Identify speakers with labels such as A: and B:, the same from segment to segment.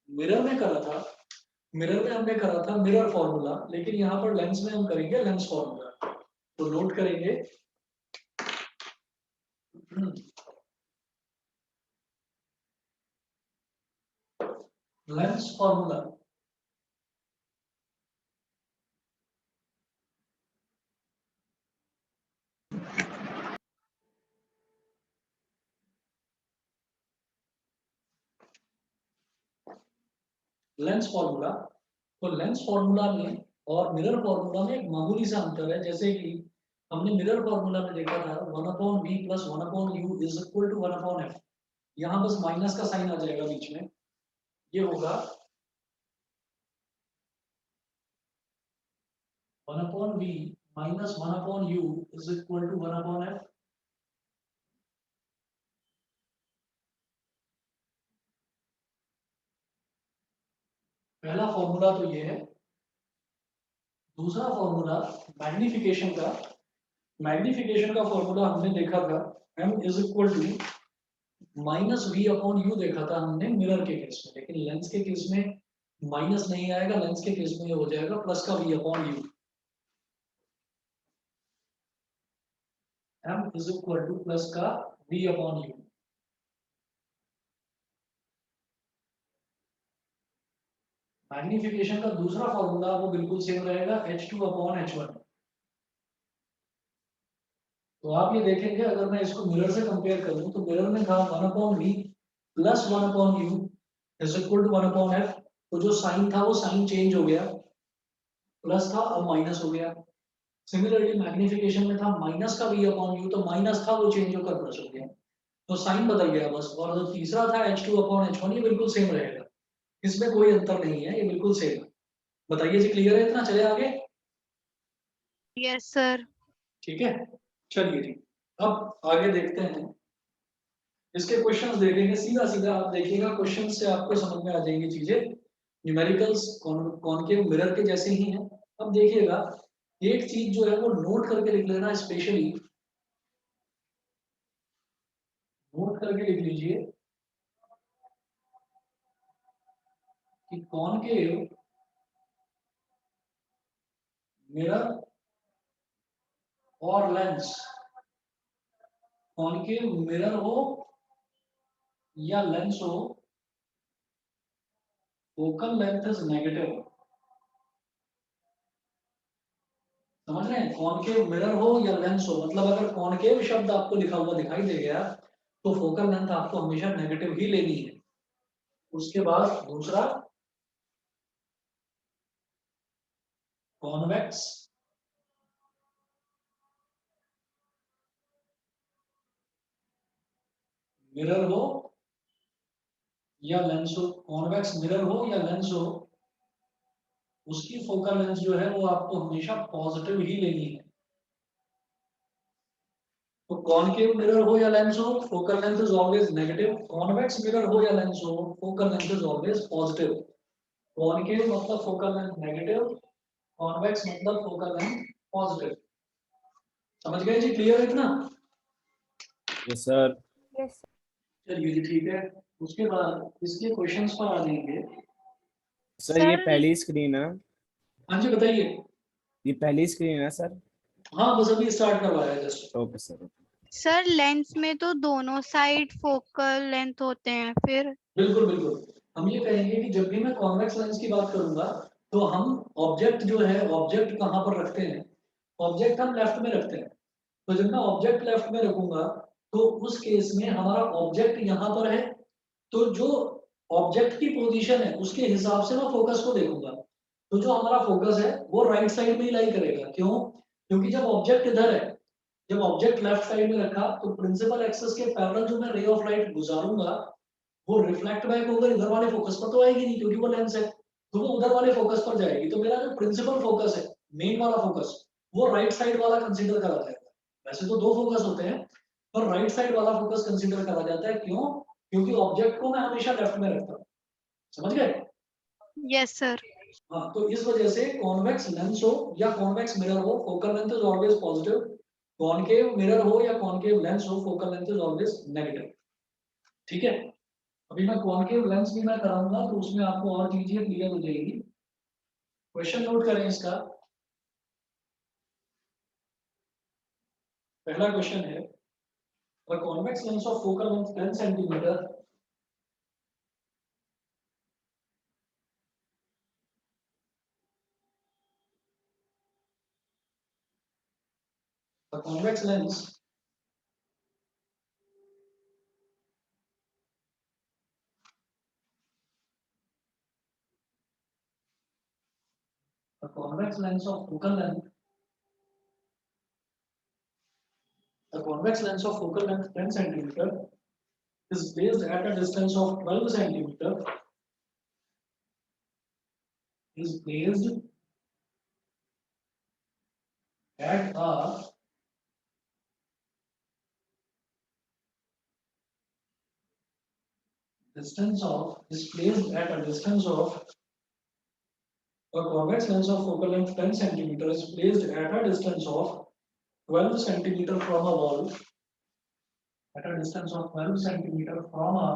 A: Mirror में करा था, मिरर में हमने करा था मिरर फॉर्मूला, लेकिन यहाँ पर लेंस में हम करेंगे लेंस फॉर्मूला। तो नोट करेंगे लेंस फॉर्मूला। लेंस फॉर्मूला, तो लेंस फॉर्मूला में और मिरर फॉर्मूला में एक मामूली सा अंतर है। जैसे कि हमने मिरर फॉर्मूला में देखा था 1/v plus 1/u is equal to 1/f। यहाँ बस माइनस का साइन आ जाएगा बीच में, ये होगा 1/v minus 1/u is equal to 1/f। पहला फॉर्मूला तो ये है। दूसरा फॉर्मूला मैग्निफिकेशन का, मैग्निफिकेशन का फॉर्मूला हमने देखा था m is equal to minus v upon u देखा था हमने मिरर के केस में, लेकिन लेंस के केस में माइनस नहीं आएगा, लेंस के केस में ये हो जाएगा प्लस का v upon u. m is equal to plus का वी अपॉन यू। मैग्निफिकेशन का दूसरा फॉर्मूला वो बिल्कुल सेम रहेगा h2 अपॉन h1। तो आप ये देखेंगे अगर मैं इसको मिरर से कंपेयर करूं तो मिरर में था 1/v plus 1/u is equal to 1/f। तो जो साइन था वो साइन चेंज हो गया, प्लस था अब माइनस हो गया। सिमिलरली मैग्निफिकेशन में था माइनस का v अपॉन यू, तो माइनस था वो चेंज होकर प्लस हो गया, तो साइन बदल गया बस। और जो तीसरा था h2 अपॉन h1 ये बिल्कुल सेम रहेगा, इसमें कोई अंतर नहीं है, ये बिल्कुल सेम है। बताइए जी, क्लियर है इतना? चले आगे।
B: Yes sir.
A: ठीक है, चलिए ठीक। अब आगे देखते हैं, इसके क्वेश्चंस देखेंगे। सीधा सीधा आप देखिएगा, क्वेश्चन से आपको समझ में आ जाएंगी चीजें। न्यूमेरिकल्स कॉनकेव मिरर के जैसे ही हैं। अब देखिएगा, एक चीज जो है वो नोट करके लिख लेना, स्पेशली नोट करके लिख लीजिए कि कॉनकेव मिरर और लेंस, कॉनकेव मिरर हो या लेंस हो, फोकल लेंथ इज नेगेटिव। समझ रहे हैं? कॉनकेव मिरर हो या लेंस हो, मतलब अगर कॉनकेव शब्द आपको लिखा हुआ दिखाई दे गया तो फोकल लेंथ आपको हमेशा नेगेटिव ही लेनी है। उसके बाद दूसरा कॉन्वेक्स मिरर हो या लेंस हो, कॉन्वेक्स मिरर हो या लेंस हो, उसकी फोकल लेंथ जो है वो आपको हमेशा पॉजिटिव ही लेनी है। तो कॉनकेव मिरर हो या लेंस हो, focal length is always negative. Convex mirror हो या लेंस हो, focal length is always positive. Concave मतलब फोकल लेंथ नेगेटिव, कॉन्वेक्स मतलब फोकल लेंथ पॉजिटिव। समझ गए जी? क्लियर है इतना?
C: Yes sir.
B: यस
A: चलिए जी ठीक है। उसके बाद इसके क्वेश्चंस पर आ जाएंगे।
C: सर ये
B: सर।
C: पहली स्क्रीन है।
A: हाँ जी बताइए।
C: ये पहली स्क्रीन है सर।
A: हाँ बस अभी स्टार्ट करवाया है just.
C: Okay sir.
B: Sir lens में तो दोनों साइड फोकल लेंथ होते हैं फिर।
A: बिल्कुल बिल्कुल। हम ये कहेंगे कि जब भी मैं कॉन्वेक्स लेंस की बात करूंगा तो हम ऑब्जेक्ट जो है, ऑब्जेक्ट कहाँ पर रखते हैं? ऑब्जेक्ट हम लेफ्ट में रखते हैं। तो जब मैं ऑब्जेक्ट लेफ्ट में रखूंगा तो उस केस में हमारा ऑब्जेक्ट यहाँ पर है, तो जो ऑब्जेक्ट की पोजीशन है उसके हिसाब से मैं फोकस को देखूंगा। तो जो हमारा फोकस है वो राइट साइड में ही लाई करेगा। क्यों? क्योंकि जब ऑब्जेक्ट इधर है, जब ऑब्जेक्ट लेफ्ट साइड में रखा तो प्रिंसिपल एक्सिस के पैरेलल जो मैं रे ऑफ लाइट गुजारूंगा वो रिफ्लेक्ट बैक होकर इधर वाले फोकस पर तो आएगी नहीं, क्योंकि वो लेंस है, तो वो उधर वाले फोकस पर जाएगी। तो मेरा जो प्रिंसिपल फोकस है, मेन वाला फोकस, वो राइट साइड वाला कंसीडर करा जाएगा। वैसे तो दो फोकस होते हैं, पर राइट साइड वाला फोकस कंसीडर करा जाता है। क्यों? क्योंकि ऑब्जेक्ट को मैं हमेशा लेफ्ट में रखता हूँ। समझ गए?
B: Yes sir.
A: हाँ, तो इस वजह से कॉन्वेक्स लेंस हो या कॉन्वेक्स मिरर हो, focal length is always positive. Concave mirror हो या कॉनकेव लेंस हो, focal length is always negative. ठीक है? अभी मैं कॉन्केव लेंस भी मैं कराऊंगा तो उसमें आपको और चीजें क्लियर हो जाएगी। क्वेश्चन नोट करें इसका। पहला क्वेश्चन है, the convex lens of focal length 10 centimetre the convex lens the convex lens of focal length the convex lens of focal length 10 centimeter is placed at a distance of 12 centimeter is placed at a distance of is placed at a distance of a convex lens of focal length 10 centimeter is placed at a distance of 12 centimeter from a wall at a distance of 12 centimeter from a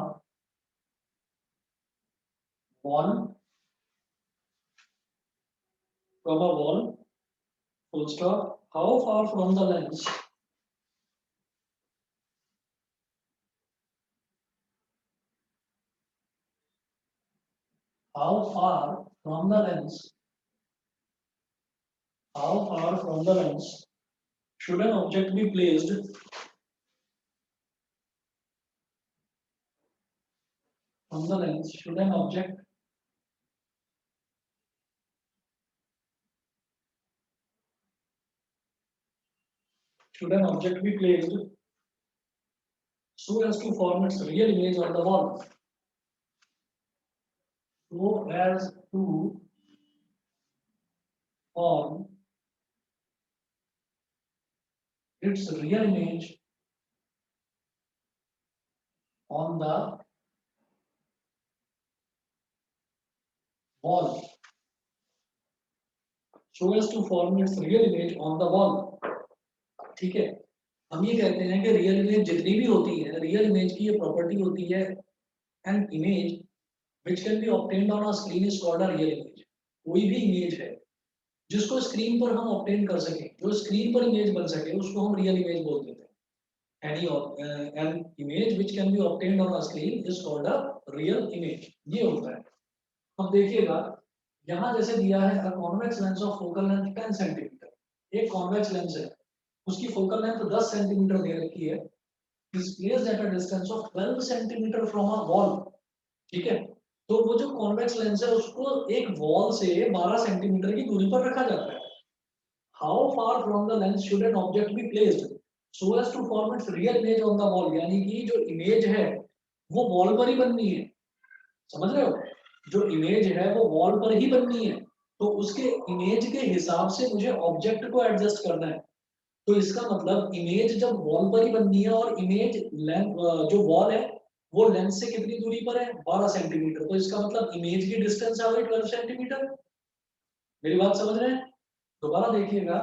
A: wall full stop. How far from the lens how far from the lens how far from the lens should an object be placed from the lens should an object be placed so as to form its real image on the wall so as to form its real image on the wall so as to form its real image on the wall ठीक है। हम ये कहते हैं कि real image जितनी भी होती है रियल इमेज की ये प्रॉपर्टी होती है an image which can be obtained on a screen is called a real image कोई भी इमेज है जिसको स्क्रीन पर हम ऑब्टेन कर सके जो स्क्रीन पर इमेज बन सके उसको हम रियल इमेज बोल देते हैं any an image which can be obtained on a screen is called a real image ये होता है। अब देखिएगा यहाँ जैसे दिया है a convex lens of focal length 10 centimetre एक कॉन्वेक्स लेंस है उसकी फोकल लेंथ 10 सेंटीमीटर दे रखी है is placed at a distance of 12 centimetre from a wall ठीक है। तो वो जो कॉन्वेक्स लेंस है उसको एक वॉल से 12 सेंटीमीटर की दूरी पर रखा जाता है। How far from the lens should an object be placed so as to form its real image on the wall यानी कि जो इमेज है वो वॉल पर ही बननी है समझ रहे हो जो इमेज है वो वॉल पर ही बननी है तो उसके इमेज के हिसाब से मुझे ऑब्जेक्ट को एडजस्ट करना है तो इसका मतलब इमेज जब वॉल पर ही बननी है और इमेज जो वॉल है वो लेंस से कितनी दूरी पर है 12 सेंटीमीटर तो इसका मतलब इमेज की डिस्टेंस आ गई 12 सेंटीमीटर। मेरी बात समझ रहे हैं। दोबारा देखिएगा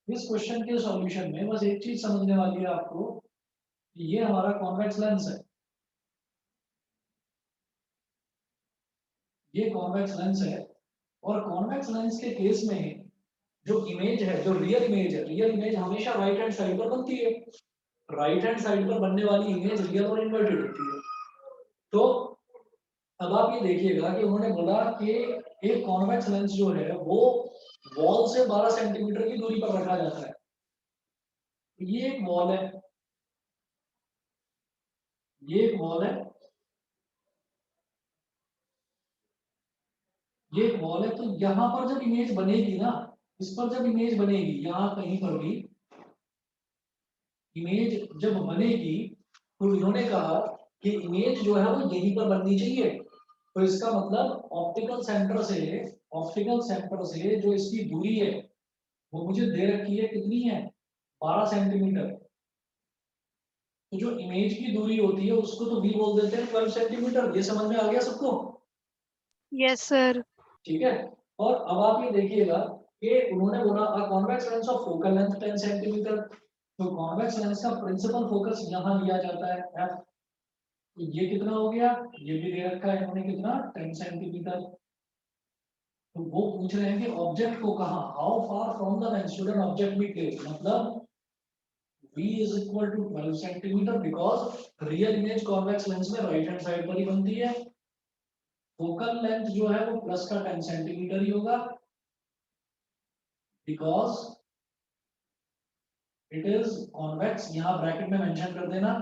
A: इस क्वेश्चन के सॉल्यूशन में बस एक चीज समझने वाली है आपको कि ये हमारा कॉन्वेक्स लेंस है ये कॉन्वेक्स लेंस है और कॉन्वेक्स लेंस के केस में जो इमेज है जो रियल इमेज हमेशा राइट हैंड साइड पर बनती है राइट हैंड साइड पर बनने वाली इमेज रियल और इन्वर्टेड होती है। तो अब आप ये देखिएगा कि उन्होंने बोला कि एक कॉन्वेक्स लेंस जो है वो वॉल से 12 सेंटीमीटर की दूरी पर रखा जाता है। ये एक वॉल है ये एक वॉल है ये एक वॉल है तो यहाँ पर जब इमेज बनेगी ना इस पर जब इमेज बनेगी यहाँ कहीं पर भी इमेज जब बनेगी तो इन्होंने कहा कि इमेज जो है वो यहीं पर बननी चाहिए तो इसका मतलब ऑप्टिकल सेंटर से जो इसकी दूरी है वो मुझे दे रखी है कितनी है 12 सेंटीमीटर तो जो इमेज की दूरी होती है उसको तो भी बोल देते हैं 12 सेंटीमीटर ये समझ में आ गया सबको।
B: Yes sir.
A: ठीक है और अब आप ये देखिएगा कि उन्होंने बोला a convex lens of focal length 10 centimetre तो कॉन्वेक्स लेंस का प्रिंसिपल फोकस यहाँ लिया जाता है f तो ये कितना हो गया, ये भी दे रखा है इन्होंने कितना 10 सेंटीमीटर। तो वो पूछ रहे हैं कि ऑब्जेक्ट को कहाँ, how far from the lens should an object be placed, मतलब v is equal to 12 centimetre because real image convex lens में राइट हैंड साइड पर ही बनती है। फोकल लेंथ जो है वो प्लस का 10 सेंटीमीटर ही होगा बिकॉज इट इज कॉन्वेक्स। यहाँ ब्रैकेट में मेंशन कर देना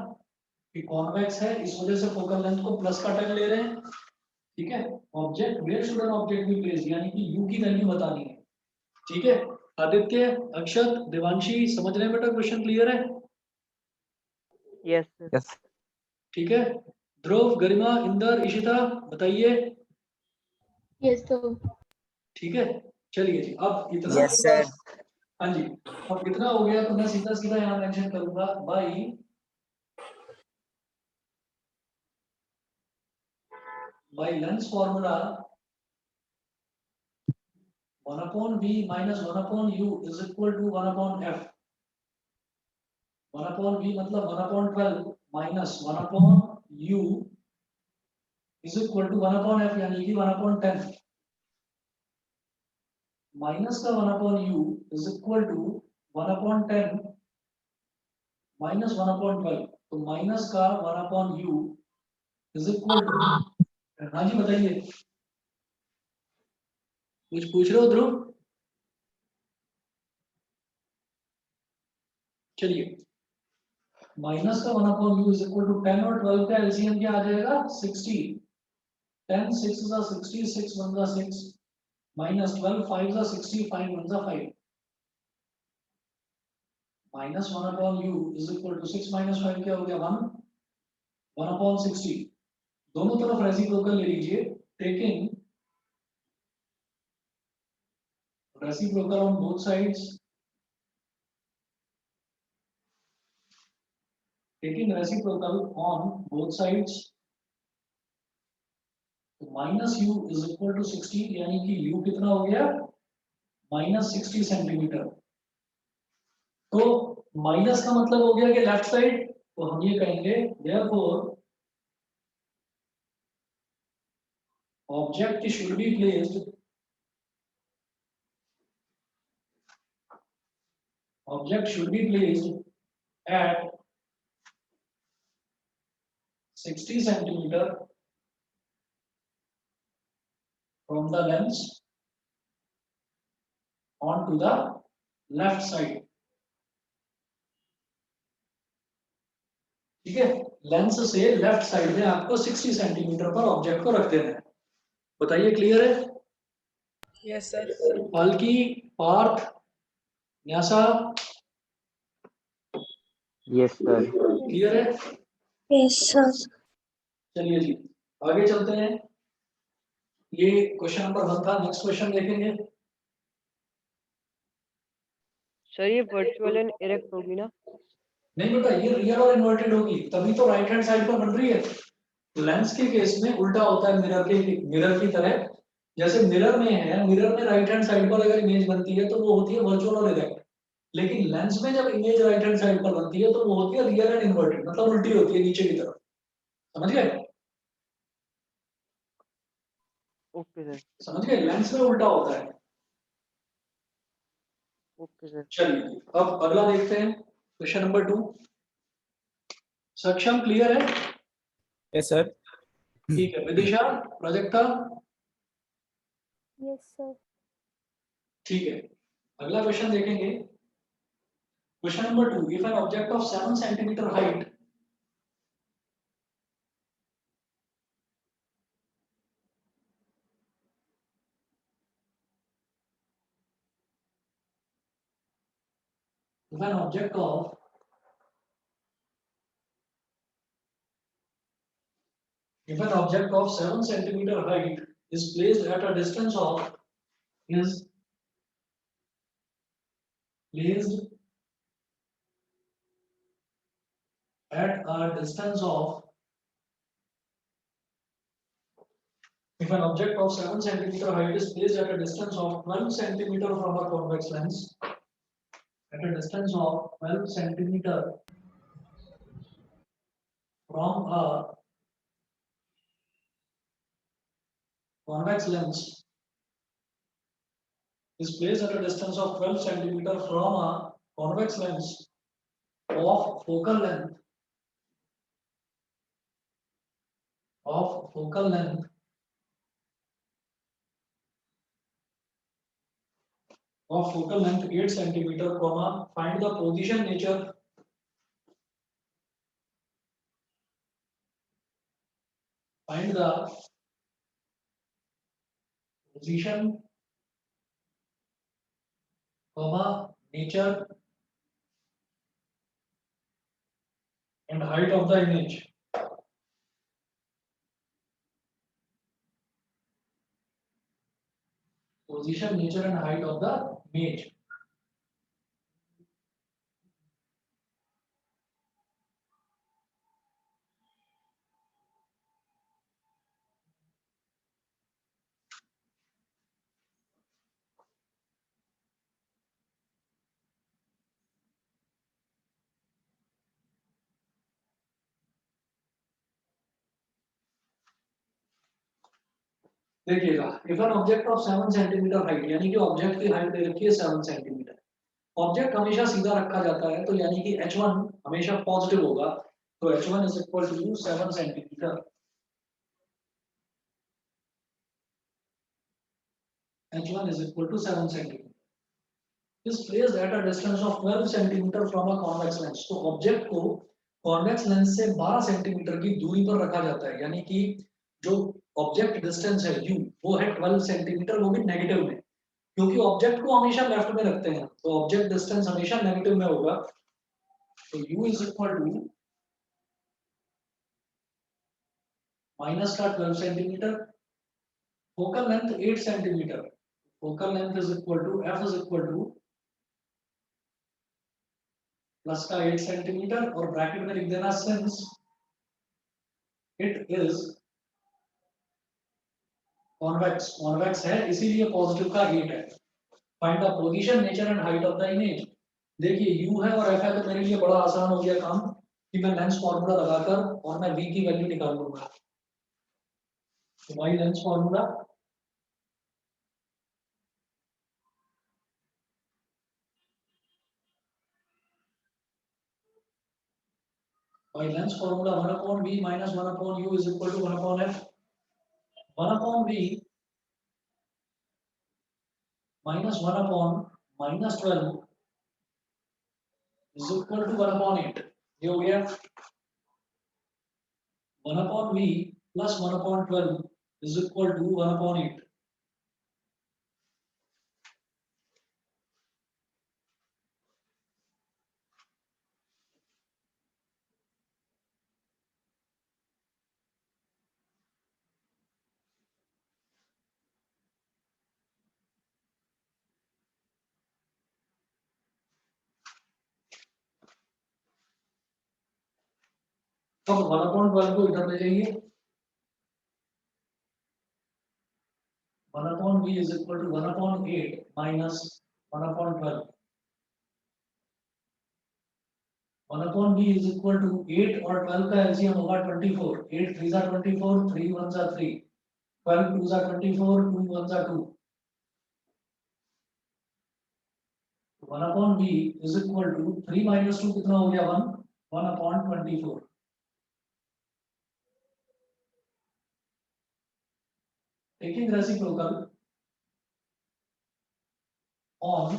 A: कि कॉन्वेक्स है, इस वजह से फोकल लेंथ को प्लस का 10 ले रहे हैं। ठीक है, object where should an object be placed, यानी कि u की वैल्यू बतानी है। ठीक है, आदित्य, अक्षत, देवांशी समझ रहे हैं बेटा, क्वेश्चन क्लियर है?
D: Yes sir.
E: यस
A: ठीक है, ध्रुव, गरिमा, इंदर, इशिता बताइए।
F: Yes sir.
A: ठीक है, चलिए जी, अब इतना
E: यस
A: के
E: सर।
A: बाद, हाँ जी, अब इतना हो गया तो मैं सीधा सीधा यहाँ मेंशन करूंगा by lens formula 1 upon v minus 1 upon u is equal to 1 upon f। 1 upon v मतलब 1 upon 12 minus 1 upon u is equal to 1 upon f, यानी कि 1 upon 10 माइनस का 1 upon u is equal to 1 upon 10 minus 1 upon 12, तो minus का 1 upon u is equal to, हाँ जी बताइए, कुछ पूछ रहे हो ध्रुव? चलिए, माइनस का 1 upon u is equal to 10 और 12 का एलसीएम क्या आ जाएगा 60। 10 6 is 60, 6 1 is 6 minus 12 5 is 60, 5 1 is 5 minus 1 upon u is equal to 6 minus 5 क्या हो गया 1 1 upon 60। दोनों तरफ रेसिप्रोकल ले लीजिए, taking reciprocal on both sides, taking reciprocal on both sides, तो minus u is equal to 60, यानी कि u कितना हो गया माइनस 60 सेंटीमीटर। तो माइनस का मतलब हो गया कि लेफ्ट साइड, तो हम ये कहेंगे therefore object should be placed at 60 centimeter from the lens onto the left side। ठीक है, लेंस से लेफ्ट साइड में आपको 60 सेंटीमीटर पर ऑब्जेक्ट को रख देना है। बताइए, क्लियर है?
G: Yes sir.
A: Palki, Parth, Nyasa,
D: yes sir.
A: Clear है?
F: Yes sir.
A: चलिए जी, आगे चलते हैं। ये क्वेश्चन नंबर 1 था, नेक्स्ट क्वेश्चन देखेंगे।
D: सर ये वर्चुअल एंड इरेक्ट होगी ना?
A: नहीं बेटा, ये रियल और इन्वर्टेड होगी, तभी तो राइट हैंड साइड पर बन रही है। लेंस के केस में उल्टा होता है, मिरर की तरह। जैसे मिरर में है, मिरर में राइट हैंड साइड पर अगर इमेज बनती है तो वो होती है वर्चुअल और इरेक्ट, लेकिन लेंस में जब इमेज राइट हैंड साइड पर बनती है तो वो होती है रियल एंड इन्वर्टेड, मतलब उल्टी होती है नीचे की तरफ। समझ गए?
D: Okay sir.
A: समझ गए, लेंस में उल्टा होता है।
D: Okay sir.
A: चलिए, अब अगला देखते हैं, क्वेश्चन नंबर 2। सक्षम, क्लियर है?
C: Yes sir.
A: ठीक है, विदिशा, प्राजक्ता,
F: यस सर।
A: ठीक है, अगला क्वेश्चन देखेंगे। Question number 2, if an object of 7 centimetre height if an object of 7 centimeter height is placed at a distance of if an object of 7 centimeter height is placed at a distance of 12 centimeter from a convex lens, at a distance of 12 centimeter from a convex lens is placed at a distance of 12 centimeter from a convex lens of focal length of focal length 8 centimeter, find the position, nature, find the position, nature and height of the image. Position, nature and height of the image. देखिएगा, if an object of 7 centimetre height, यानी कि object की height दे रखी है 7 centimetre, object हमेशा सीधा रखा जाता है, तो यानी कि h1 हमेशा पॉजिटिव होगा, तो h1 is equal to 7 centimetre, h1 is equal to 7 centimetre, is placed at a distance of 12 centimetre from a convex lens, तो ऑब्जेक्ट को कॉन्वेक्स लेंस से 12 सेंटीमीटर की दूरी पर रखा जाता है, यानी कि जो ऑब्जेक्ट डिस्टेंस है u वो है 12 सेंटीमीटर, वो भी नेगेटिव में, क्योंकि ऑब्जेक्ट को हमेशा लेफ्ट में रखते हैं, तो ऑब्जेक्ट डिस्टेंस हमेशा नेगेटिव में होगा, तो u is equal to minus का 12 centimetre, focal length 8 centimetre, focal length is equal to f is equal to plus का 8 सेंटीमीटर और ब्रैकेट में लिख देना since it is convex, convex है इसीलिए पॉजिटिव का 8 है, find the position, nature and height of the image. देखिए u है और f है, तो मेरे लिए बड़ा आसान हो गया काम कि मैं लेंस फार्मूला लगाकर और मैं v की वैल्यू निकाल लूंगा, तो y lens formula y lens formula 1 upon v minus 1 upon u is equal to 1 upon f, 1 upon v minus 1 upon minus 12 is equal to 1 upon 8, ये हो गया 1 upon v plus 1 upon 12 is equal to 1 upon 8, तो 1 upon 12 को इधर ले जाइए, 1 upon v is equal to 1 upon 8 minus 1 upon 12, 1 upon v is equal to 8 और 12 का एलसीएम होगा 24, 8 3 जा 24, 3 1 जा 3, 12 2 जा 24, 2 1 जा 2, 1 upon v is equal to 3 minus 2 कितना हो गया 1, 1 upon 24, taking reciprocal on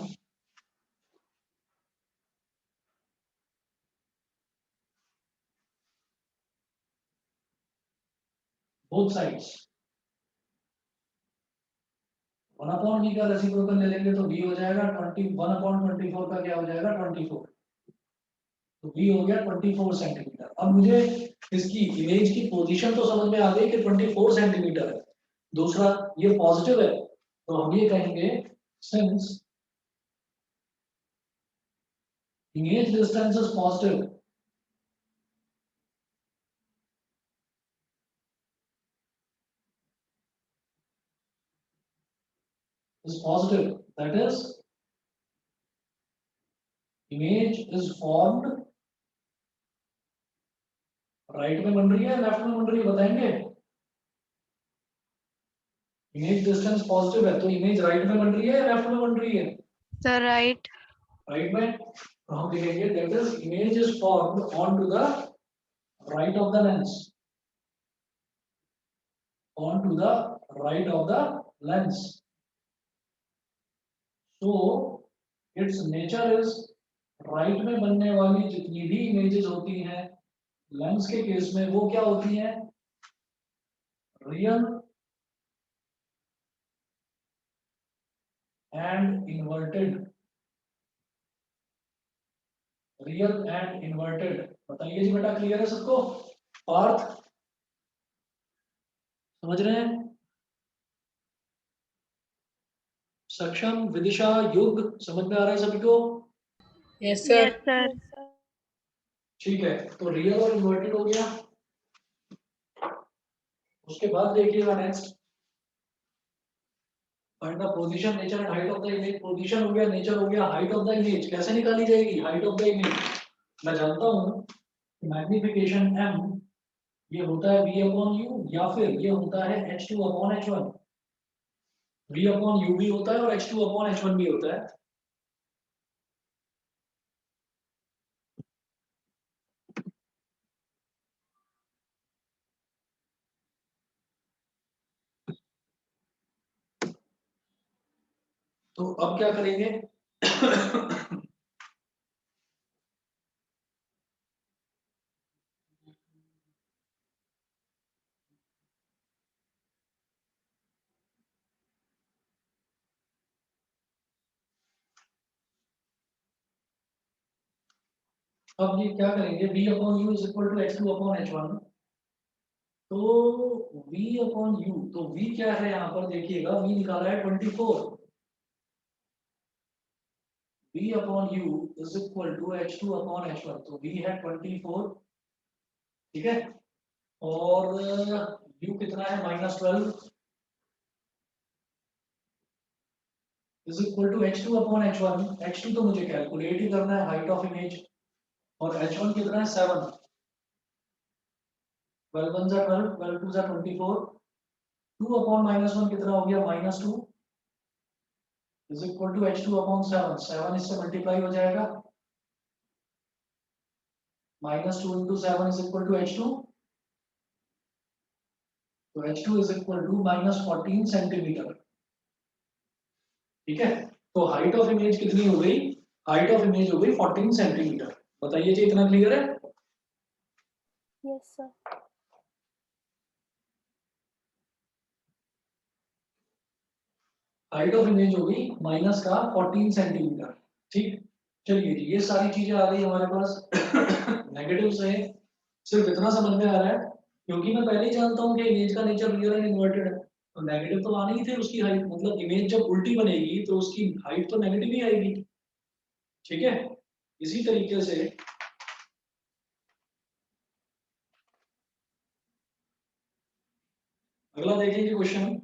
A: both sides, 1 upon v का रेसिप्रोकल ले लेंगे तो v हो जाएगा 21 upon 24 का क्या हो जाएगा 24, तो v हो गया 24 सेंटीमीटर। अब मुझे इसकी इमेज की पोजीशन तो समझ में आ गई कि 24 सेंटीमीटर है, दूसरा ये पॉजिटिव है, तो हम ये कहेंगे since image distance is positive, that is image is formed right में बन रही है लेफ्ट में बन रही है बताएंगे, इमेज डिस्टेंस पॉजिटिव है तो इमेज राइट में बन रही है या लेफ्ट में बन रही है?
B: Sir right.
A: राइट में, तो हम लिखेंगे that is image is formed on to the right of the lens, on to the right of the lens, so its nature is, right में बनने वाली जितनी भी इमेजेस होती हैं लेंस के केस में वो क्या होती हैं? Real and inverted, real and inverted. बताइए जी बेटा, क्लियर है सबको? पार्थ समझ रहे हैं? सक्षम, विदिशा, युग समझ में आ रहा है सभी को?
G: Yes, sir.
B: Yes sir.
A: ठीक है, तो रियल और इन्वर्टेड हो गया। उसके बाद देखिएगा next, find the position, nature and height of the image. Position हो गया, नेचर हो गया, हाइट ऑफ द इमेज कैसे निकाली जाएगी? हाइट ऑफ द इमेज मैं जानता हूँ मैग्निफिकेशन m ये होता है v अपॉन u या फिर ये होता है h2 upon h1। v upon u भी होता है और h2 अपॉन h1 भी होता है। तो अब क्या करेंगे? अब ये क्या करेंगे? v upon u is equal to h2 upon h1। तो v अपॉन u, तो v क्या है यहाँ पर देखिएगा, v निकाला है 24। v upon u is equal to h2 upon h1, तो v है 24, ठीक है। और u कितना है? -12 is equal to h2 upon h1। h2 तो मुझे कैलकुलेट ही करना है, हाइट ऑफ इमेज, और h1 कितना है? 7। 12 1 जा 12, 12 2 जा 24, 2 अपॉन -1 कितना हो गया? -2 is equal to h2 upon 7। 7 इससे मल्टीप्लाई हो जाएगा, -2 into 7 is equal to h2, तो h2 is equal to -14 centimetre, ठीक है। तो हाइट ऑफ इमेज कितनी हो गई? हाइट ऑफ इमेज हो गई 14 सेंटीमीटर। बताइए जी, इतना क्लियर है?
F: Yes, sir.
A: Height of image हो गई माइनस का 14 सेंटीमीटर, ठीक। चलिए जी, ये सारी चीजें आ गई हमारे पास। नेगेटिव से सिर्फ इतना समझ में आ रहा है, क्योंकि मैं पहले ही जानता हूँ कि इमेज का नेचर रियल एंड इन्वर्टेड है, तो नेगेटिव तो आने ही थे उसकी हाइट, मतलब इमेज जब उल्टी बनेगी तो उसकी हाइट तो नेगेटिव ही आएगी, ठीक है। इसी तरीके से अगला देखेंगे question.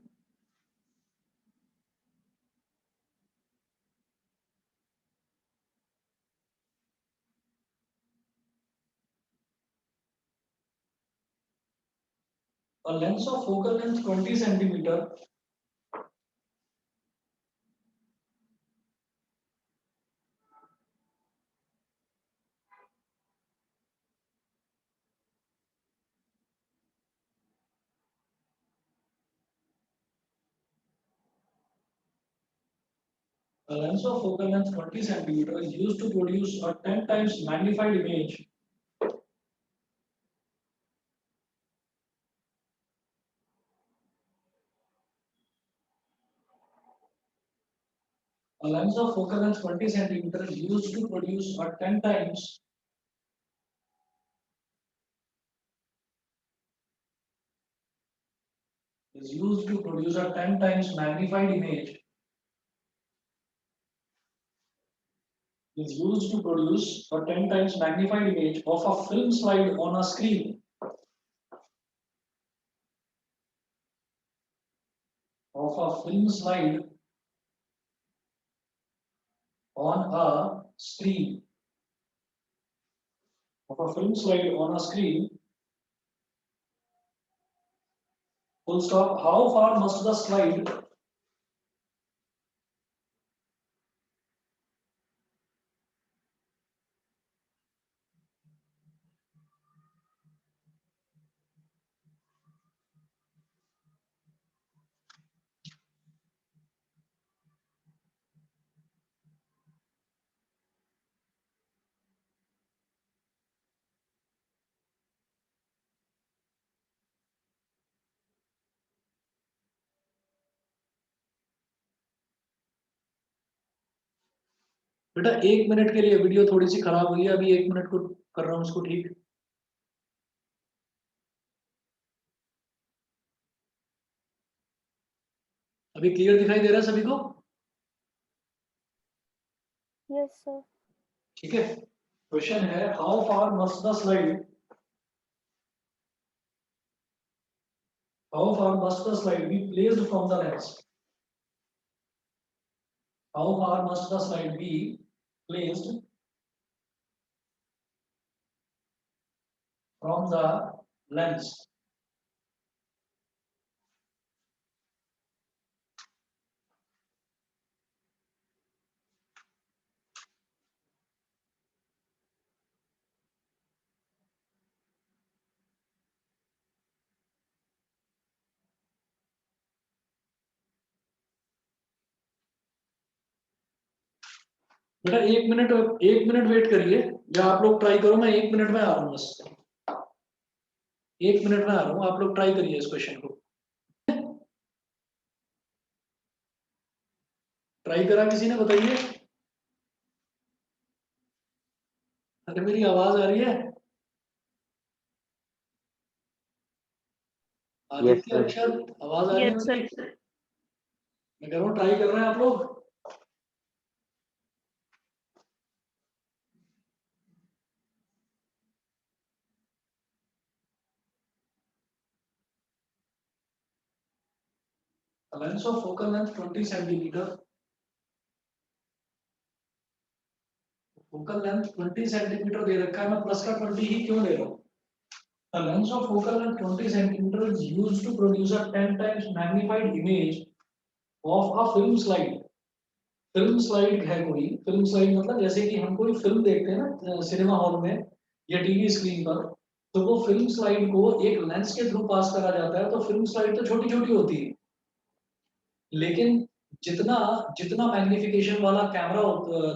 A: A lens of focal length 20 centimeter a lens of focal length 20 centimeter is used to produce a 10 times magnified image a lens of focal length 20 centimeter is used to produce a 10 times magnified image is used to produce a 10 times magnified image of a film slide on a screen of a film slide on a screen of a film slide on a screen full stop. How far must the slide बेटा 1 minute के लिए video थोड़ी सी खराब हुई है, अभी 1 minute को कर रहा हूँ उसको ठीक। अभी क्लियर दिखाई दे रहा है सभी को?
F: Yes, sir.
A: ठीक है, क्वेश्चन है how far must the slide, how far must the slide be placed from the lens, how far must the slide be placed from the lens. बेटा 1 मिनट वेट करिए, या आप लोग ट्राई करो, मैं 1 मिनट में आ रहा हूँ, बस 1 मिनट में आ रहा हूँ, आप लोग ट्राई करिए इस क्वेश्चन को। ट्राई करा किसी ने, बताइए। अरे मेरी आवाज आ रही है? आदित्य, अक्षर, आवाज आ रही है
B: Yes,
A: मेरी?
B: sir.
A: मैं कह रहा हूँ ट्राई कर रहे हैं आप लोग। Lens of focal length 20 centimetre, focal length 20 centimetre दे रखा है, मैं प्लस का 20 ही क्यों ले रहा हूँ? A lens of focal length 20 centimeter is used to produce a 10 times magnified image of a film slide. Film slide है कोई, फिल्म स्लाइड मतलब जैसे कि हम कोई फिल्म देखते हैं ना सिनेमा हॉल में या टीवी स्क्रीन पर, तो वो फिल्म स्लाइड को एक लेंस के थ्रू पास करा जाता है, तो फिल्म स्लाइड तो छोटी छोटी होती है, लेकिन जितना जितना मैग्निफिकेशन वाला कैमरा,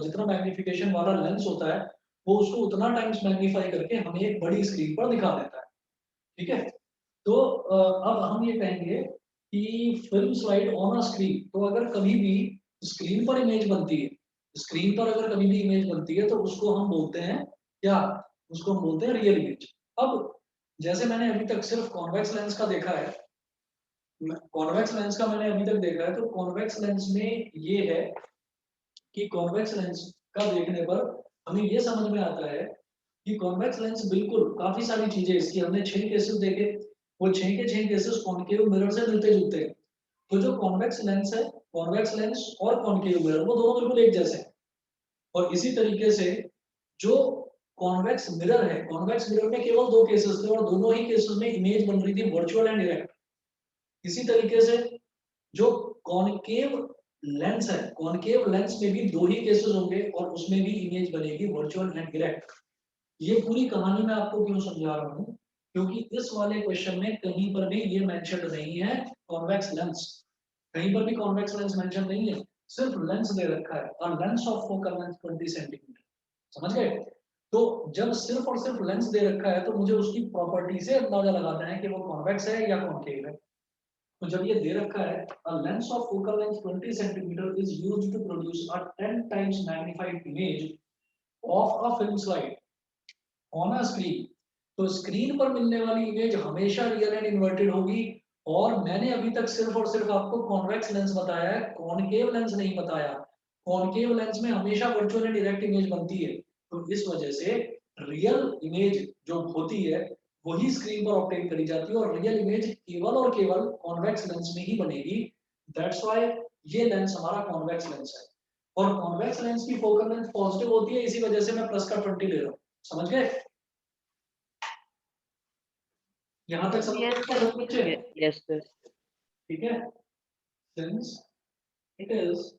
A: जितना मैग्निफिकेशन वाला लेंस होता है, वो उसको उतना टाइम्स मैग्नीफाई करके हमें एक बड़ी स्क्रीन पर दिखा देता है। ठीक है, तो अब हम ये कहेंगे कि film slide on a screen, तो अगर कभी भी स्क्रीन पर इमेज बनती है, स्क्रीन पर अगर कभी भी इमेज बनती है, तो उसको हम बोलते हैं क्या? उसको हम बोलते हैं रियल इमेज। अब जैसे मैंने अभी तक सिर्फ कॉन्वेक्स लेंस का देखा है, कॉन्वेक्स लेंस का मैंने अभी तक देखा है, तो कॉन्वेक्स लेंस में ये है कि कॉन्वेक्स लेंस का देखने पर हमें ये समझ में आता है कि कॉन्वेक्स लेंस बिल्कुल काफी सारी चीजें इसकी, हमने 6 केसेस देखे, वो 6 के 6 केसेस कॉन्केव मिरर से मिलते जुलते हैं। तो जो कॉन्वेक्स लेंस है, कॉन्वेक्स लेंस और कॉन्केव मिरर वो दोनों बिल्कुल एक जैसे हैं। और इसी तरीके से जो कॉन्वेक्स मिरर है, कॉन्वेक्स मिरर में केवल 2 केसेस थे और दोनों ही केसेस में इमेज बन रही थी वर्चुअल एंड डायरेक्ट। इसी तरीके से जो कॉन्केव लेंस है, कॉन्केव लेंस में भी 2 ही केसेस होंगे और उसमें भी इमेज बनेगी वर्चुअल एंड डायरेक्ट। ये पूरी कहानी मैं आपको क्यों समझा रहा हूँ, क्योंकि इस वाले क्वेश्चन में कहीं पर भी ये मेंशन नहीं है कॉन्वेक्स लेंस, कहीं पर भी कॉन्वेक्स लेंस मेंशन नहीं है, सिर्फ लेंस दे रखा है, और lens of focal length 20 centimetre. समझ गए? तो जब सिर्फ और सिर्फ लेंस दे रखा है, तो मुझे उसकी प्रॉपर्टी से अंदाजा लगाना है कि वो कॉन्वेक्स है या कॉन्केव है। तो जब ये दे रखा है a lens of focal length 20 centimeter is used to produce a 10 times magnified image of a film slide on a screen, तो स्क्रीन पर मिलने वाली इमेज हमेशा रियल एंड इन्वर्टेड होगी। और मैंने अभी तक सिर्फ और सिर्फ आपको कॉन्वेक्स लेंस बताया है, कॉनकेव लेंस नहीं बताया। कॉनकेव लेंस में हमेशा वर्चुअल एंड डायरेक्ट इमेज बनती है, तो इस वजह से रियल इमेज जो होती है वही स्क्रीन पर ऑब्टेन करी जाती है, और रियल इमेज केवल और केवल कॉन्वेक्स लेंस में ही बनेगी। दैट्स व्हाई ये लेंस हमारा कॉन्वेक्स लेंस है, और कॉन्वेक्स लेंस की फोकल लेंथ पॉजिटिव होती है, इसी वजह से मैं प्लस का 20 ले रहा हूँ। समझ गए? यहाँ तक समझ
B: Yes.
A: में सब बच्चे?
D: Yes, sir.
A: ठीक है, since it is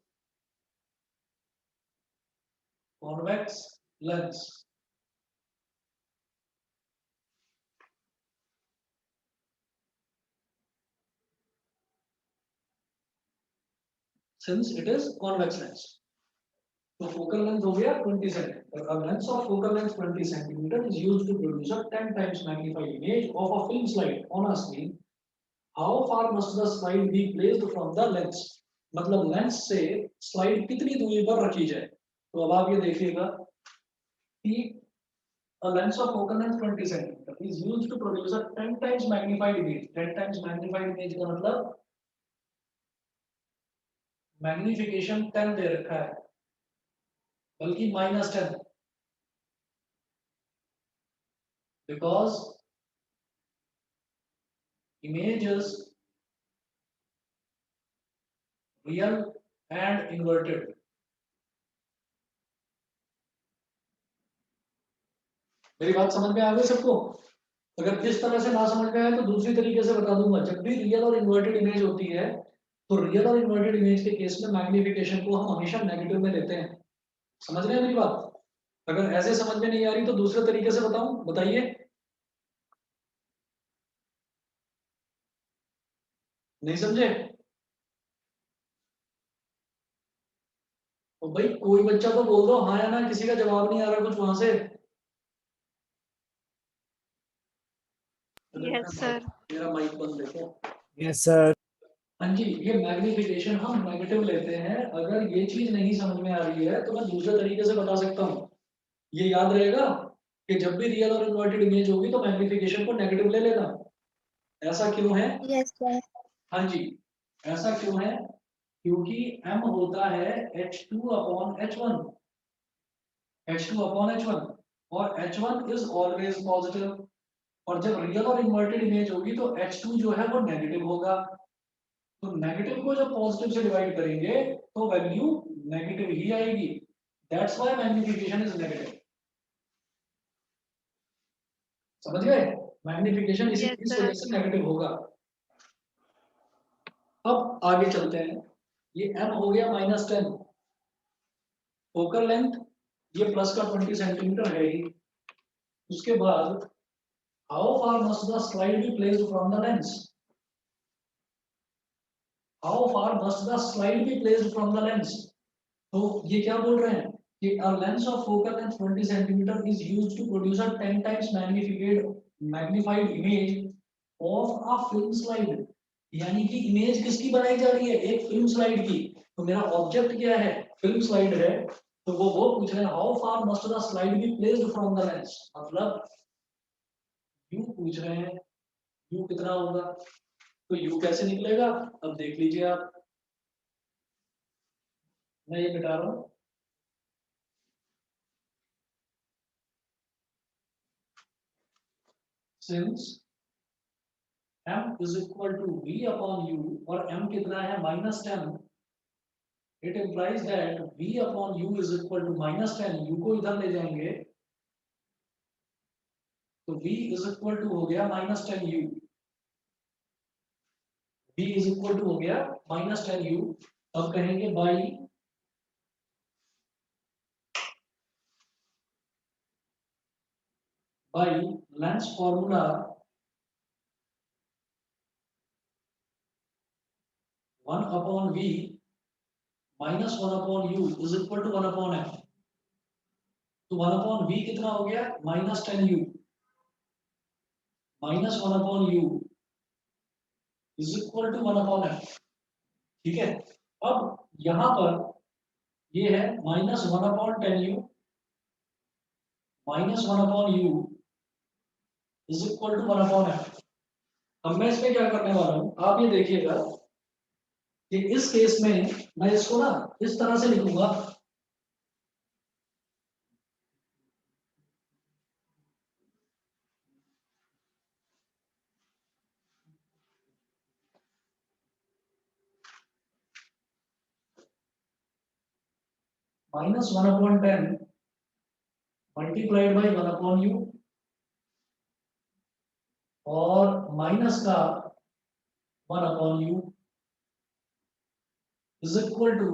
A: convex lens, since it is convex lens, तो focal length हो गया 20 cm. A lens of focal length 20 cm is used to produce a 10 times magnified image of a film slide on a screen. How far must the slide be placed from the lens? मतलब lens से slide कितनी दूरी पर रखी जाए? तो अब आप ये देखिएगा कि a lens of focal length 20 cm is used to produce a 10 times magnified image. 10 times magnified image का मतलब मैग्निफिकेशन 10 दे रखा है, बल्कि -10, because image is real and inverted. मेरी बात समझ में आ गई सबको? अगर इस तरह से ना समझ में आए तो दूसरी तरीके से बता दूंगा. जब भी रियल और इन्वर्टेड इमेज होती है तो रियल और इन्वर्टेड इमेज के केस में मैग्निफिकेशन को हम हमेशा नेगेटिव में लेते हैं. समझ रहे हैं मेरी बात? अगर ऐसे समझ में नहीं आ रही तो दूसरे तरीके से बताऊं? बताइए. नहीं समझे? तो भाई कोई बच्चा तो बोल दो हाँ या ना, किसी का जवाब नहीं आ रहा कुछ वहां से.
B: Yes, sir.
A: मेरा माइक बंद देखो.
C: Yes sir.
A: हाँ जी, ये मैग्निफिकेशन हम नेगेटिव लेते हैं. अगर ये चीज नहीं समझ में आ रही है तो मैं दूसरे तरीके से बता सकता हूँ. ये याद रहेगा कि जब भी रियल और इन्वर्टेड इमेज होगी तो मैग्निफिकेशन को नेगेटिव ले लेना. ऐसा क्यों है?
F: Yes, sir.
A: हाँ जी, ऐसा क्यों है? क्योंकि m होता है h2 upon h1, h2 upon h1, और h1 इज ऑलवेज पॉजिटिव. और जब रियल और इन्वर्टेड इमेज होगी तो h2 जो है वो नेगेटिव होगा. तो नेगेटिव को जब पॉजिटिव से डिवाइड करेंगे तो वैल्यू नेगेटिव ही आएगी. That's why magnification is negative. समझ गए? मैग्निफिकेशन इस
B: Yes, sir.
A: वजह से नेगेटिव होगा. अब आगे चलते हैं. ये m हो गया -10. फोकल लेंथ ये प्लस का 20 सेंटीमीटर है ही. उसके बाद how far must the slide be placed from the lens? How far must the slide be placed from the lens? तो ये क्या बोल रहे हैं कि a lens of focal length 20 cm is used to produce a 10 times magnified image of a film slide. यानी कि image किसकी बनाई जा रही है? एक फिल्म स्लाइड की. तो मेरा ऑब्जेक्ट क्या है? फिल्म स्लाइड है. तो वो पूछ रहे हैं how far must the slide be placed from the lens. मतलब यू पूछ रहे हैं, यू कितना होगा? तो यू कैसे निकलेगा? अब देख लीजिए आप. मैं ये मिटा रहा हूं. Since m is equal to v upon u और m कितना है? -10. It implies that v upon u is equal to -10. u को इधर ले जाएंगे तो v is equal to हो गया -10u. v is equal to हो गया -10u. अब कहेंगे by lens formula 1 upon v minus 1 upon u is equal to 1 upon m. तो 1 upon v कितना हो गया? -10u minus 1 upon u is equal to 1 upon m. ठीक है. अब यहां पर ये है -1 upon 10u minus 1 upon u is equal to 1 upon m. अब मैं इसमें क्या करने वाला हूं, आप ये देखिएगा कि इस केस में मैं इसको ना इस तरह से लिखूंगा. -1 upon 10 multiplied by 1 upon u और माइनस का 1 upon u is equal to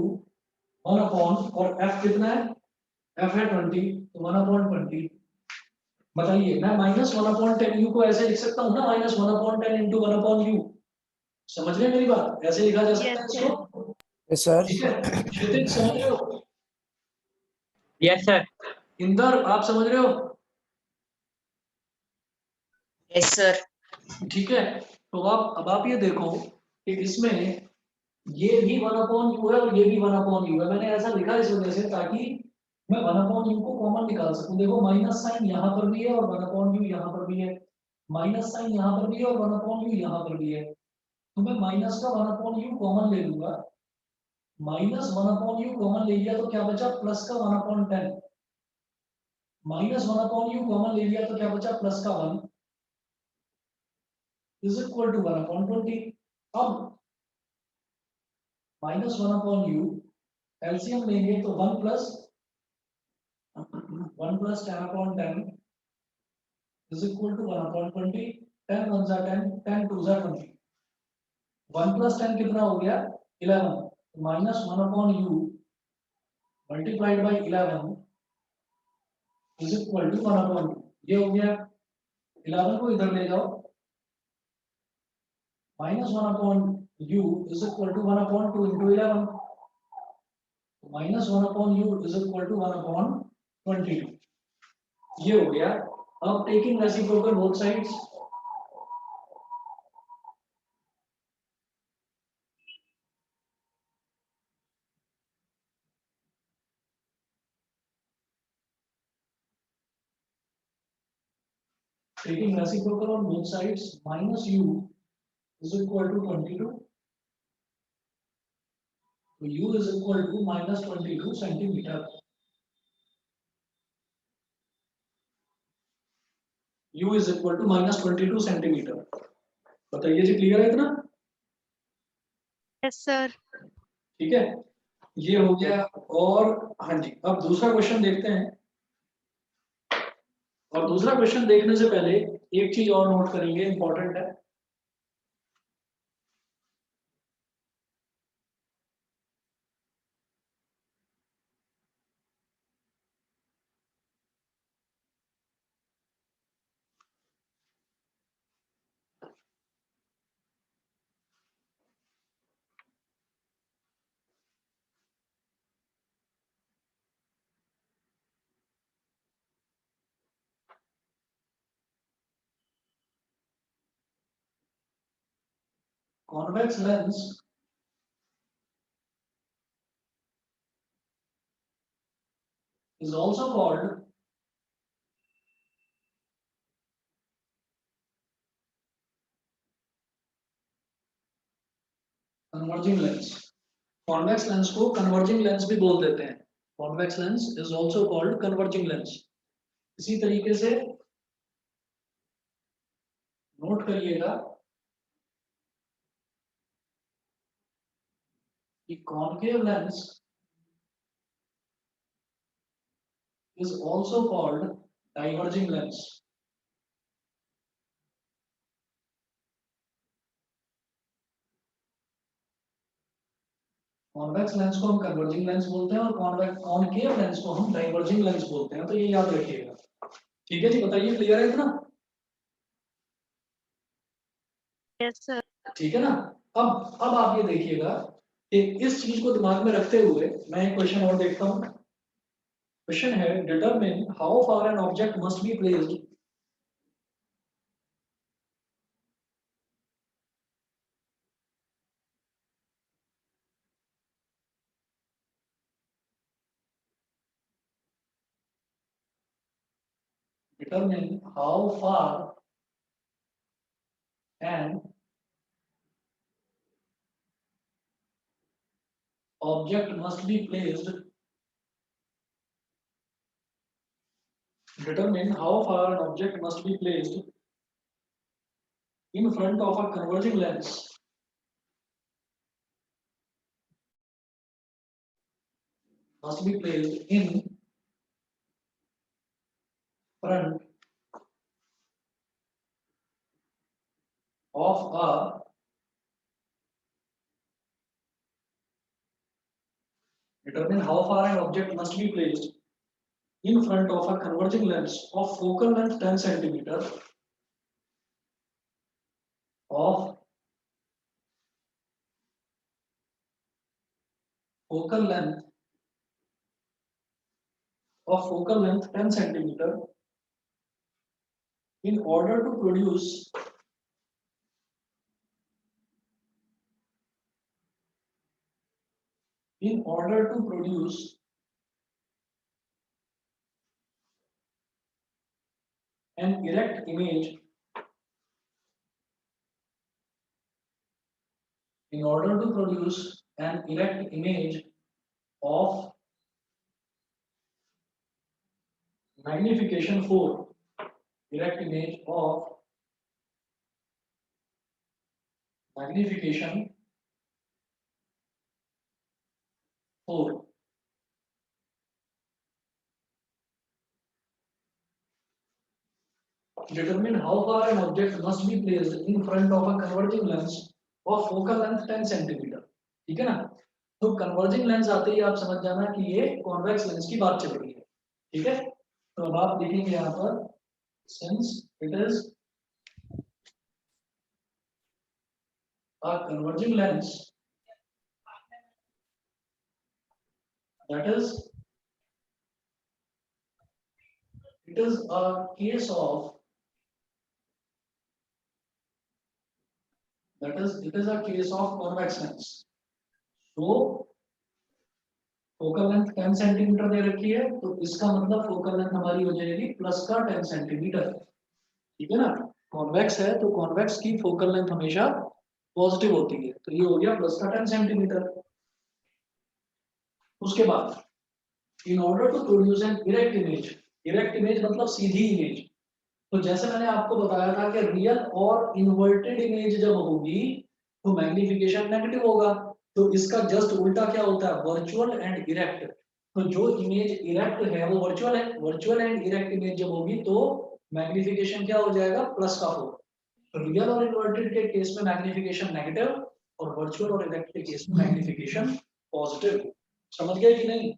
A: 1 upon, और f कितना है, f है 20, तो 1 अपॉन 20। बताइए, मैं माइनस 1 अपॉन 10 यू को ऐसे लिख सकता हूँ ना, minus 1 upon 10 into 1 upon you. समझ रहे हैं मेरी बात, ऐसे लिखा जा सकता
B: Yes,
A: है
B: sir.
A: इसको।
C: Yes, sir.
A: ठीक है, क्षितिज समझ रहे हो,
E: यस सर।
A: इंदर आप समझ रहे हो,
E: यस सर।
A: ठीक है। तो अब आप ये देखो कि इसमें ये भी 1 अपॉन यू है और ये भी 1 अपॉन यू है। मैंने ऐसा लिखा इस वजह से ताकि मैं 1 अपॉन यू को कॉमन निकाल सकूं। देखो माइनस साइन यहाँ पर भी है और 1 अपॉन यू यहाँ पर भी है, माइनस साइन यहाँ पर भी है और 1 अपॉन यू यहाँ पर भी है। तो मैं माइनस का 1 अपॉन यू कॉमन ले लूंगा, माइनस 1 अपॉन यू कॉमन ले लिया तो क्या बचा, प्लस का 1 upon 10, minus 1 upon you common ले लिया तो क्या बचा, प्लस का 1 इज इक्वल टू 1 अपॉन 20। अब माइनस 1 अपॉन यू एलसीएम लेंगे तो 1 plus 10 upon 10 is equal to 1 upon 20, 10 1 जा 10, 10 2 जा 20, 1 plus 10 कितना हो गया 11, minus 1 upon u multiplied by 11 is equal to 1 upon u। ये हो गया, 11 को इधर ले जाओ, minus 1 upon u is equal to 1 upon 2 into 11, minus 1 upon u is equal to 1 upon 22। ये हो गया। अब taking reciprocal both sides, taking reciprocal on both sides, minus u is equal to 22, so u is equal to minus 22 centimeter। u is equal to minus 22 centimeter। बताइए जी, clear है इतना?
B: Yes, sir.
A: ठीक है, ये हो गया। और हाँ जी, अब दूसरा क्वेश्चन देखते हैं। और दूसरा क्वेश्चन देखने से पहले एक चीज और नोट करेंगे, इंपॉर्टेंट है। Convex lens is also called converging lens। Convex lens को कन्वर्जिंग लेंस भी बोल देते हैं। Convex lens is also called converging lens. इसी तरीके से नोट करिएगा कि concave lens is also called diverging lens। Convex lens को हम कन्वर्जिंग लेंस बोलते हैं और कॉनकेव लेंस को हम डाइवर्जिंग लेंस बोलते हैं। तो ये याद रखिएगा, ठीक है जी। बताइए, क्लियर है इतना?
B: Yes, sir.
A: ठीक है ना। अब आप ये देखिएगा कि इस चीज को दिमाग में रखते हुए मैं एक क्वेश्चन और देखता हूँ। क्वेश्चन है, determine how far an object must be placed determine how far an object must be placed, determine how far an object must be placed in front of a converging lens must be placed in front of a determine how far an object must be placed in front of a converging lens of focal length 10 centimeter of focal length 10 centimeter in order to produce an erect image of magnification 4, erect image of magnification 4. Determine how far an object must be placed in front of a converging lens of focal length 10 centimeter. ठीक है ना? तो converging lens आते ही आप समझ जाना कि ये convex lens की बात चल रही है. ठीक है? तो अब आप लिखेंगे यहाँ पर since it is a converging lens, that is, it is a case of convex lens. So focal length 10 centimetre दे रखी है, तो इसका मतलब फोकल लेंथ हमारी हो जाएगी प्लस का 10 सेंटीमीटर. ठीक है ना? कॉन्वेक्स है तो कॉन्वेक्स की फोकल लेंथ हमेशा पॉजिटिव होती है, तो ये हो गया प्लस का 10 सेंटीमीटर. उसके बाद in order to produce an erect image मतलब सीधी इमेज. तो जैसे मैंने आपको बताया था कि रियल और इन्वर्टेड इमेज जब होगी तो मैग्निफिकेशन नेगेटिव होगा. तो इसका जस्ट उल्टा क्या होता है? Virtual and erect. तो जो इमेज इरेक्ट है वो वर्चुअल है. वर्चुअल एंड इरेक्ट इमेज जब होगी तो मैग्निफिकेशन क्या हो जाएगा? प्लस का 4. तो रियल और इन्वर्टेड के केस में मैग्निफिकेशन नेगेटिव और वर्चुअल और इरेक्ट के केस में मैग्निफिकेशन पॉजिटिव. समझ गए कि नहीं?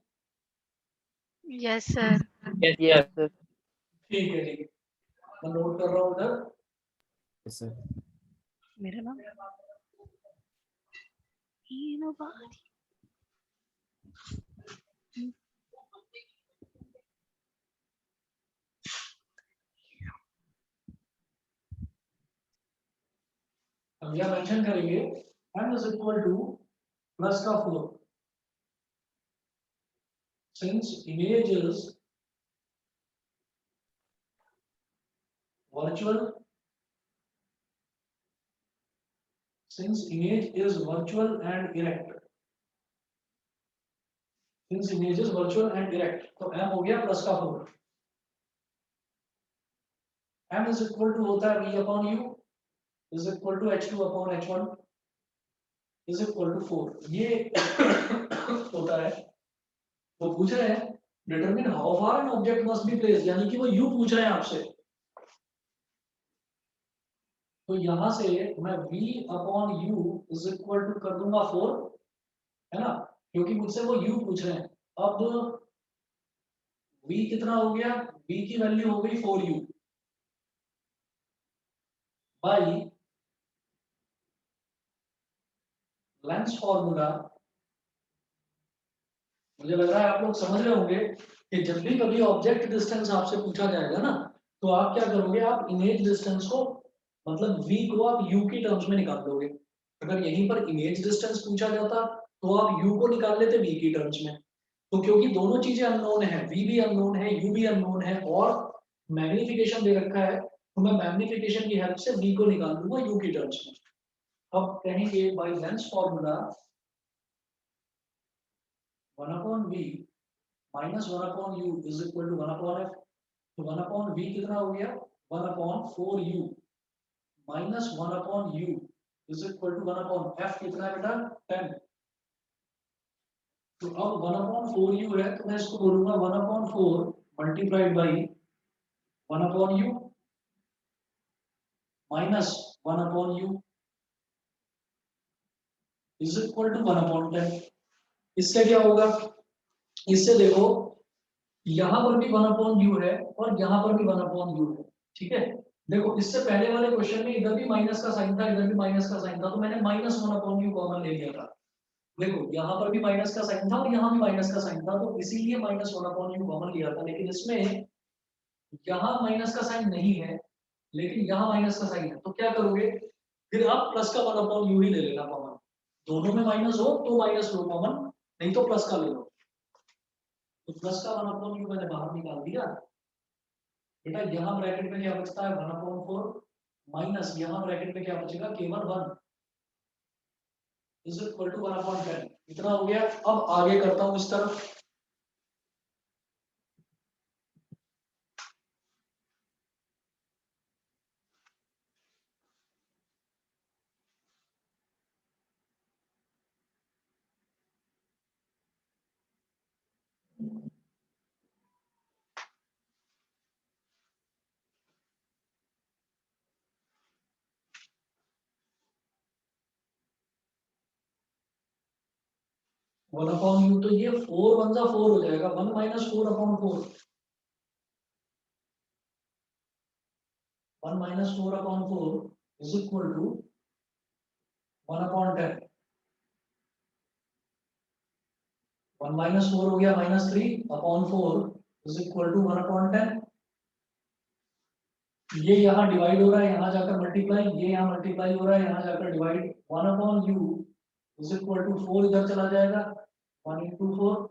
B: Yes sir.
E: Yes,
D: sir.
A: ठीक है, ठीक है, मैं नोट कर रहा हूँ उधर.
C: Yes, sir.
B: मेरा नाम nobody.
A: हम यह मेंशन करेंगे m is equal to plus का 4 since image is virtual and erect. तो m हो गया प्लस का 4. m is equal to होता है v upon u is equal to h2 upon h1 is equal to 4. ये होता है. वो पूछ रहे हैं determine how far an object must be placed, यानी कि वो u पूछ रहे हैं आपसे. तो यहां से मैं v upon u is equal to कर दूंगा 4, है ना, क्योंकि मुझसे वो u पूछ रहे हैं. अब v कितना हो गया? v की वैल्यू हो गई 4u बाई लेंस फॉर्मूला. मुझे लग रहा है आप लोग समझ रहे होंगे कि जब भी कभी ऑब्जेक्ट डिस्टेंस आपसे पूछा जाएगा ना, तो आप क्या करोगे? आप इमेज डिस्टेंस को मतलब v को आप u की टर्म्स में निकाल दोगे. अगर यहीं पर इमेज डिस्टेंस पूछा जाता तो आप u को निकाल लेते v की टर्म्स में. तो क्योंकि दोनों चीजें अननोन है, v भी अननोन है, u भी अननोन है और मैग्निफिकेशन दे रखा है, तो मैं मैग्निफिकेशन की हेल्प से v को निकाल दूंगा u की टर्म्स में. अब कहेंगे by lens formula 1 upon v minus 1 upon u is equal to 1 upon f. तो 1 upon v कितना हो गया? 1 upon 4u minus 1 upon u is equal to 1 upon f कितना है बेटा? 10. तो अब 1 upon 4u है तो मैं इसको बोलूंगा 1 upon 4 multiplied by 1 upon u minus 1/u is equal to 1/10। इससे क्या होगा, इससे देखो यहां पर भी 1/u है और यहां पर भी 1/u है, ठीक है। देखो इससे पहले वाले क्वेश्चन में इधर भी माइनस का साइन था, इधर भी माइनस का साइन था, तो मैंने -1/u कॉमन ले लिया था। देखो यहाँ पर भी माइनस का साइन था और यहाँ भी माइनस का साइन था, तो इसीलिए -1/u कॉमन लिया था। लेकिन इसमें यहाँ माइनस का साइन नहीं है, लेकिन यहाँ माइनस का साइन है, तो क्या करोगे, फिर आप प्लस का 1/u ही ले लेना कॉमन। दोनों में माइनस हो तो माइनस लो कॉमन, नहीं तो प्लस का ले लो। तो प्लस का 1/u मैंने बाहर निकाल दिया बेटा। यहाँ ब्रैकेट में क्या बचता है 1/4 माइनस यहाँ ब्रैकेट में क्या बचेगा केवल 1 इज इक्वल टू 1/10। इतना हो गया। अब आगे करता हूं इस तरफ। वन अपॉन यू, तो ये 4 1 जा 4 हो जाएगा, 1 - 4/4। 1 - 4/4 इज इक्वल टू 1/10। 1 - 4 हो गया -3/4 इज इक्वल टू 1/10। ये यहाँ डिवाइड हो रहा है, यहाँ जाकर मल्टीप्लाई, ये यहाँ मल्टीप्लाई हो रहा है, यहाँ जाकर divide. 1/u is equal to 4 इधर चला जाएगा, 1 × 4,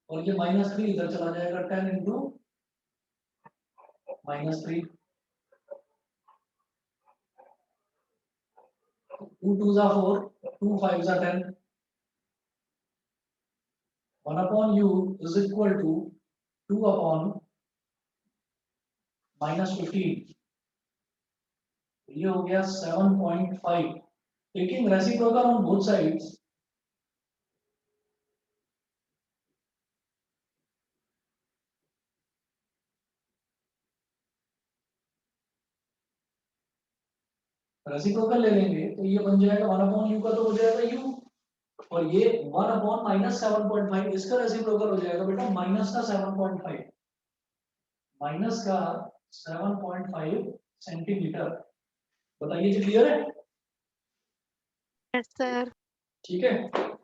A: और ये -3 इधर चला जाएगा, 10 × -3। 2 2 जा 4, 2 5 जा 10। 1/u is equal to 2/-15। ये हो गया 7.5। Taking reciprocal on both sides, reciprocal ले लेंगे तो ये बन जाएगा 1/u का तो हो जाएगा u, और ये 1/-7.5 इसका रेसिप्रोकल हो जाएगा बेटा माइनस का 7.5, माइनस का 7.5 सेंटीमीटर। बताइए जी, क्लियर है?
B: Yes sir.
A: ठीक है,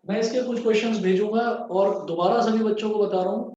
A: मैं इसके कुछ क्वेश्चंस भेजूंगा और दोबारा सभी बच्चों को बता रहा हूँ